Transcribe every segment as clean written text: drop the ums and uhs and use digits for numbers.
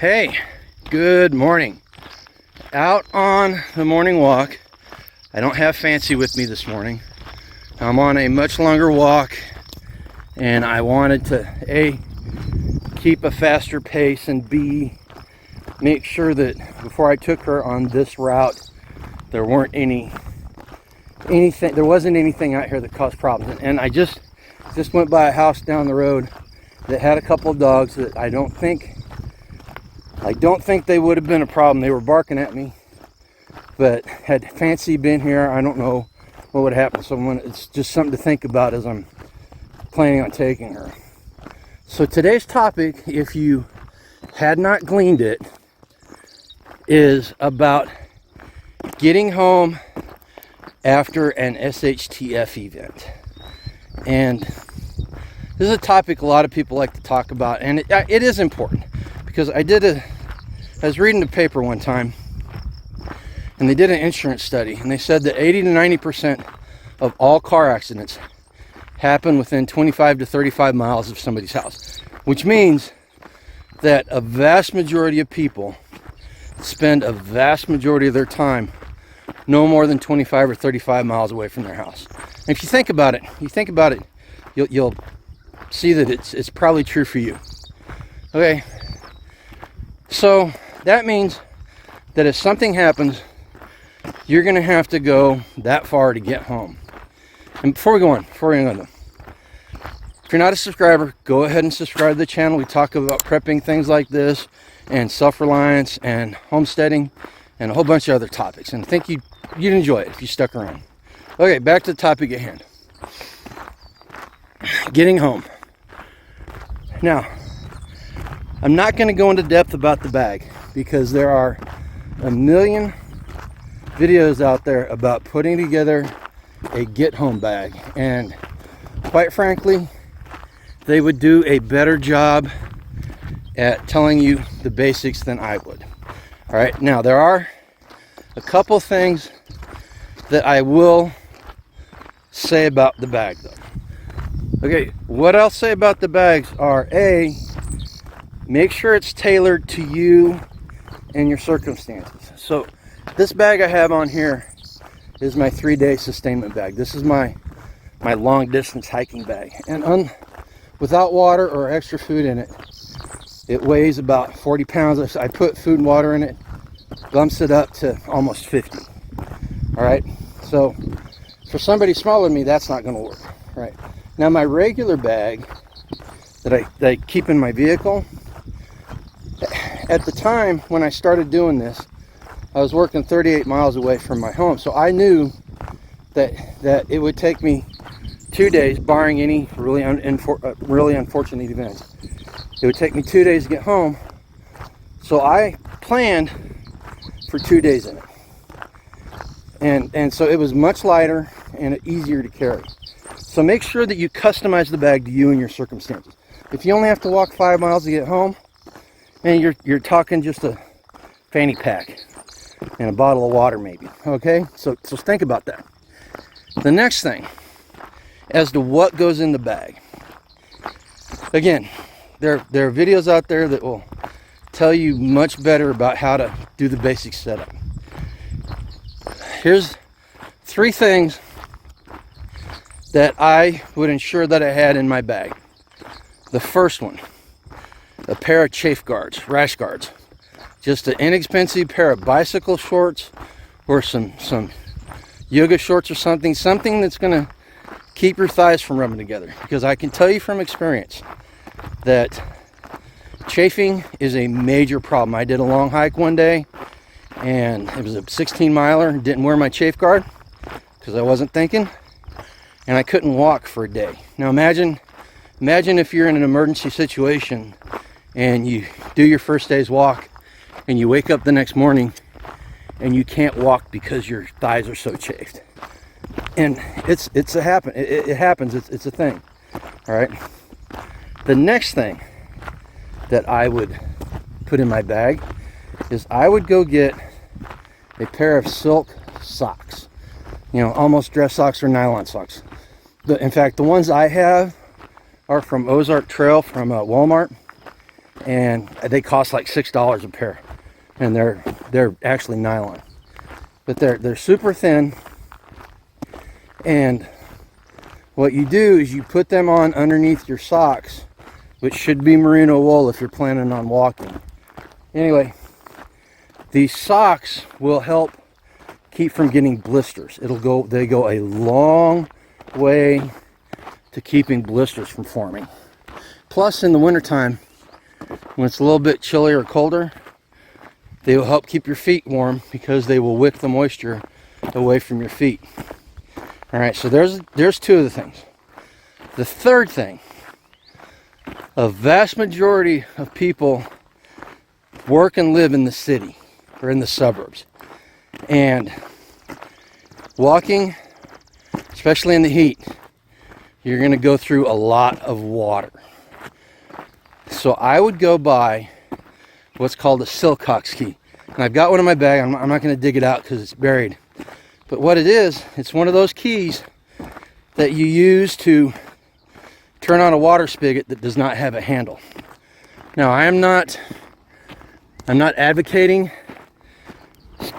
Hey, good morning. Out on the morning walk. I don't have Fancy with me this morning. I'm on a much longer walk, and I wanted to A, keep a faster pace, and B, make sure that before I took her on this route, there weren't there wasn't anything out here that caused problems. And I just went by a house down the road that had a couple of dogs that I don't think they would have been a problem. They were barking at me, but had Fancy been here, I don't know what would happen. So it's just something to think about as I'm planning on taking her. So today's topic, if you had not gleaned it, is about getting home after an SHTF event. And this is a topic a lot of people like to talk about, and it is important. Because I was reading the paper one time, and they did an insurance study, and they said that 80 to 90% of all car accidents happen within 25 to 35 miles of somebody's house, which means that a vast majority of people spend a vast majority of their time no more than 25 or 35 miles away from their house. And if you think about it, you'll see that it's probably true for you. Okay. So that means that if something happens, you're going to have to go that far to get home. And before we go on, if you're not a subscriber, go ahead and subscribe to the channel. We talk about prepping, things like this, and self-reliance, and homesteading, and a whole bunch of other topics. And I think you'd enjoy it if you stuck around. Okay, back to the topic at hand. Getting home. Now, I'm not going to go into depth about the bag because there are a million videos out there about putting together a get home bag, and quite frankly, they would do a better job at telling you the basics than I would. All right, now there are a couple things that I will say about the bag though. Okay, what I'll say about the bags are A, make sure it's tailored to you and your circumstances. So this bag I have on here is my 3-day sustainment bag. This is my long distance hiking bag. And without water or extra food in it, it weighs about 40 pounds. I put food and water in it, bumps it up to almost 50. All right. So for somebody smaller than me, that's not going to work. All right. Now my regular bag that I keep in my vehicle, at the time when I started doing this, I was working 38 miles away from my home. So I knew that it would take me 2 days, barring any really unfortunate events. It would take me 2 days to get home. So I planned for 2 days in it. And so it was much lighter and easier to carry. So make sure that you customize the bag to you and your circumstances. If you only have to walk 5 miles to get home, and you're talking just a fanny pack and a bottle of water maybe. Okay, so think about that. The next thing, as to what goes in the bag. Again, there are videos out there that will tell you much better about how to do the basic setup. Here's 3 things that I would ensure that I had in my bag. The first one, a pair of rash guards. Just an inexpensive pair of bicycle shorts or some yoga shorts or something that's going to keep your thighs from rubbing together. Because I can tell you from experience that chafing is a major problem. I did a long hike one day, and it was a 16-miler, didn't wear my chafe guard because I wasn't thinking, and I couldn't walk for a day. Now imagine if you're in an emergency situation and you do your first day's walk and you wake up the next morning and you can't walk because your thighs are so chafed. And it happens. It's a thing. All right. The next thing that I would put in my bag is I would go get a pair of silk socks. Almost dress socks or nylon socks. In fact, the ones I have are from Ozark Trail from Walmart. and they cost like $6 a pair, and they're actually nylon, but they're super thin. And what you do is you put them on underneath your socks, which should be merino wool if you're planning on walking. Anyway, these socks will help keep from getting blisters. They go a long way to keeping blisters from forming. Plus, in the wintertime, when it's a little bit chillier or colder, they will help keep your feet warm because they will wick the moisture away from your feet. All right, so there's two of the things. The third thing, a vast majority of people work and live in the city or in the suburbs. And walking, especially in the heat, you're going to go through a lot of water. So I would go buy what's called a Silcox key. And I've got one in my bag. I'm not going to dig it out because it's buried. But what it is, it's one of those keys that you use to turn on a water spigot that does not have a handle. Now, I'm not advocating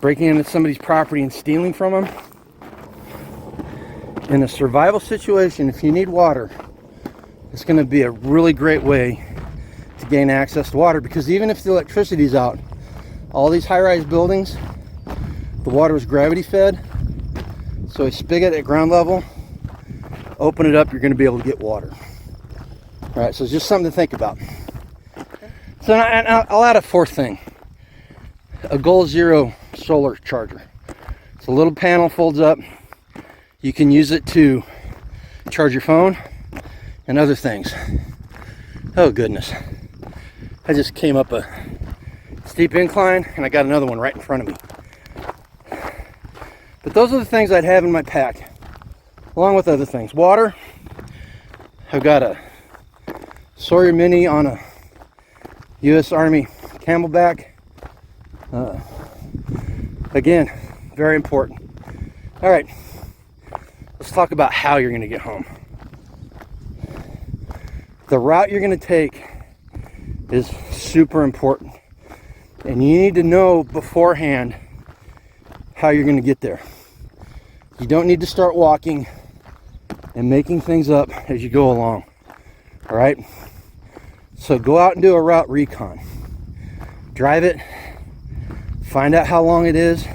breaking into somebody's property and stealing from them. In a survival situation, if you need water, it's going to be a really great way to gain access to water, because even if the electricity's out, all these high-rise buildings, the water is gravity fed. So a spigot at ground level, open it up, you're going to be able to get water. All right, so it's just something to think about. So I'll add a fourth thing, a Goal Zero solar charger. It's a little panel, folds up. You can use it to charge your phone and other things. Oh goodness. I just came up a steep incline and I got another one right in front of me. But those are the things I'd have in my pack, along with other things. Water. I've got a Sawyer Mini on a U.S. Army Camelback. Again, very important. All right, let's talk about how you're going to get home. The route you're going to take is super important, and you need to know beforehand how you're going to get there. You don't need to start walking and making things up as you go along. All right, so go out and do a route recon. Drive it, find out how long it is,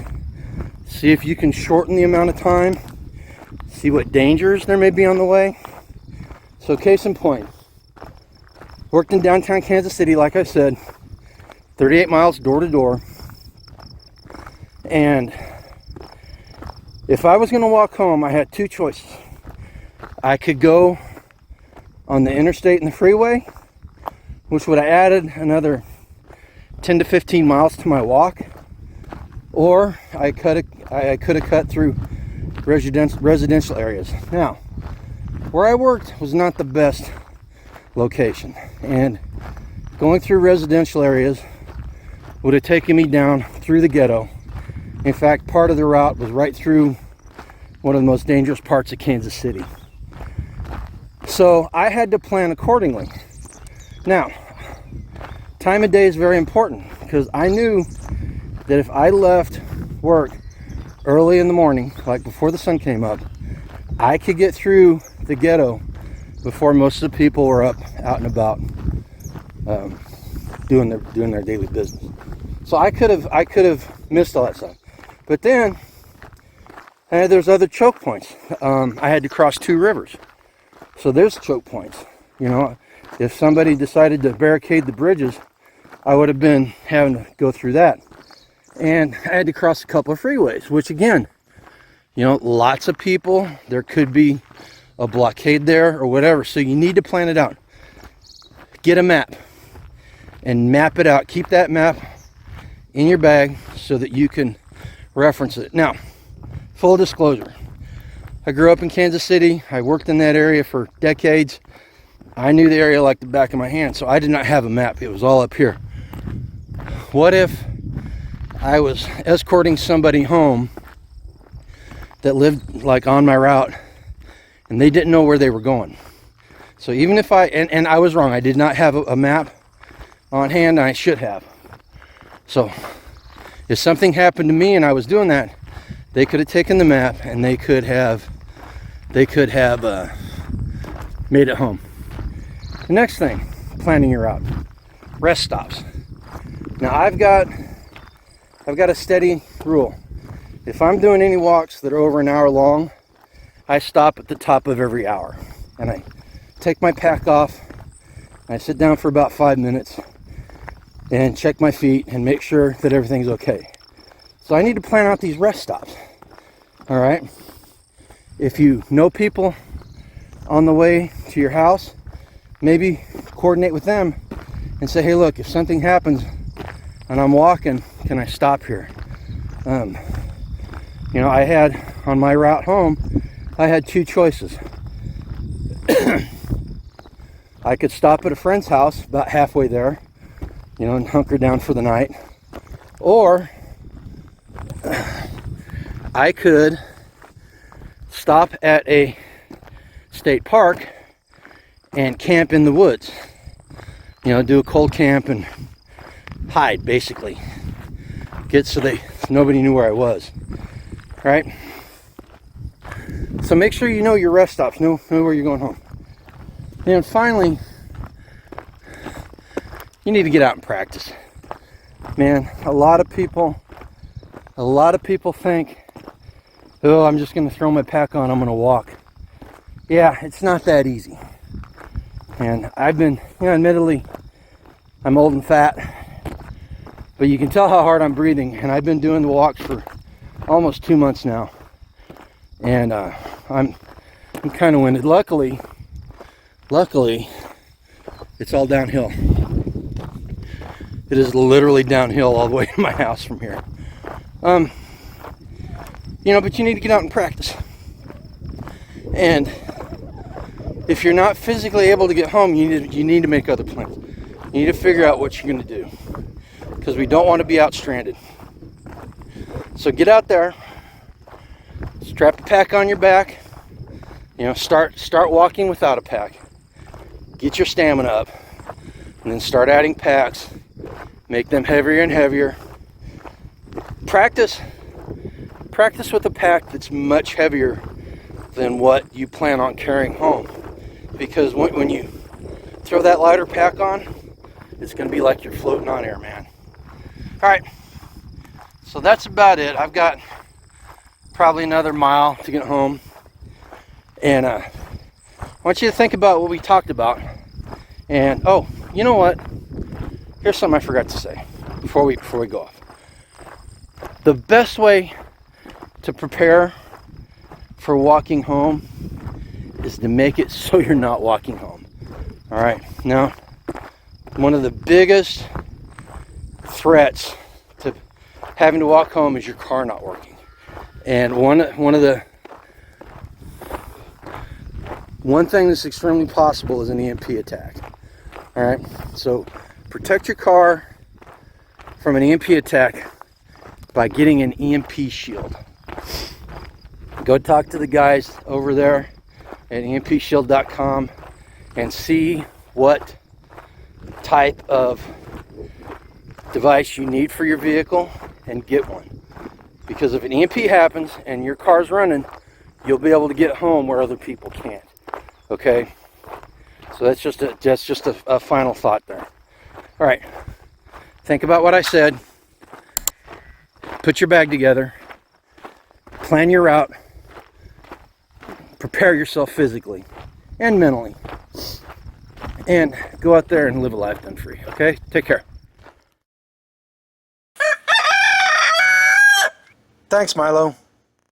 see if you can shorten the amount of time, see what dangers there may be on the way. So case in point, worked in downtown Kansas City, like I said, 38 miles door to door. And if I was going to walk home, I had two choices. I could go on the interstate and the freeway, which would have added another 10 to 15 miles to my walk, or I could have cut through residential areas. Now, where I worked was not the best location, and going through residential areas would have taken me down through the ghetto. In fact, part of the route was right through one of the most dangerous parts of Kansas City. So I had to plan accordingly. Now, time of day is very important, because I knew that if I left work early in the morning, like before the sun came up, I could get through the ghetto before most of the people were up, out and about, doing their daily business. So I could have missed all that stuff. But then there's other choke points. I had to cross two rivers, so there's choke points. You know, if somebody decided to barricade the bridges, I would have been having to go through that. And I had to cross a couple of freeways, which again, you know, lots of people, there could be a blockade there or whatever. So you need to plan it out. Get a map and map it out. Keep that map in your bag so that you can reference it. Now, full disclosure, I grew up in Kansas City. I worked in that area for decades. I knew the area like the back of my hand, so I did not have a map. It was all up here. What if I was escorting somebody home that lived like on my route and they didn't know where they were going? So even if and I was wrong, I did not have a map, on hand, and I should have. So if something happened to me and I was doing that, they could have taken the map and they could have made it home. The next thing, planning your route, rest stops. Now I've got a steady rule. If I'm doing any walks that are over an hour long, I stop at the top of every hour and I take my pack off and I sit down for about 5 minutes and check my feet and make sure that everything's okay. So I need to plan out these rest stops. All right. If you know people on the way to your house, maybe coordinate with them and say, hey, look, if something happens and I'm walking, can I stop here? You know, I had on my route home, I had two choices. I could stop at a friend's house about halfway there, you know, and hunker down for the night, or I could stop at a state park and camp in the woods. You know, do a cold camp and hide, basically. Get so nobody knew where I was. Right? So make sure you know your rest stops, know where you're going home. And finally, you need to get out and practice. Man, a lot of people think, oh, I'm just going to throw my pack on, I'm going to walk. Yeah, it's not that easy. And I've been, you know, admittedly, I'm old and fat, but you can tell how hard I'm breathing. And I've been doing the walks for almost 2 months now. And I'm kind of winded. Luckily, it's all downhill. It is literally downhill all the way to my house from here. You know, but you need to get out and practice. And if you're not physically able to get home, you need to make other plans. You need to figure out what you're going to do, because we don't want to be out stranded. So get out there, strap a pack on your back. You know, start walking without a pack. Get your stamina up, and then start adding packs. Make them heavier and heavier. Practice with a pack that's much heavier than what you plan on carrying home. Because when you throw that lighter pack on, it's going to be like you're floating on air, man. All right, so that's about it. I've got probably another mile to get home. And I want you to think about what we talked about. And, oh, you know what? Here's something I forgot to say before we go off. The best way to prepare for walking home is to make it so you're not walking home. All right. Now, one of the biggest threats to having to walk home is your car not working. And one thing that's extremely possible is an EMP attack. All right. So protect your car from an EMP attack by getting an EMP shield. Go talk to the guys over there at empshield.com and see what type of device you need for your vehicle and get one. Because if an EMP happens and your car's running, you'll be able to get home where other people can't. Okay? So that's just a final thought there. All right. Think about what I said. Put your bag together. Plan your route. Prepare yourself physically and mentally. And go out there and live a life done free. Okay? Take care. Thanks, Milo.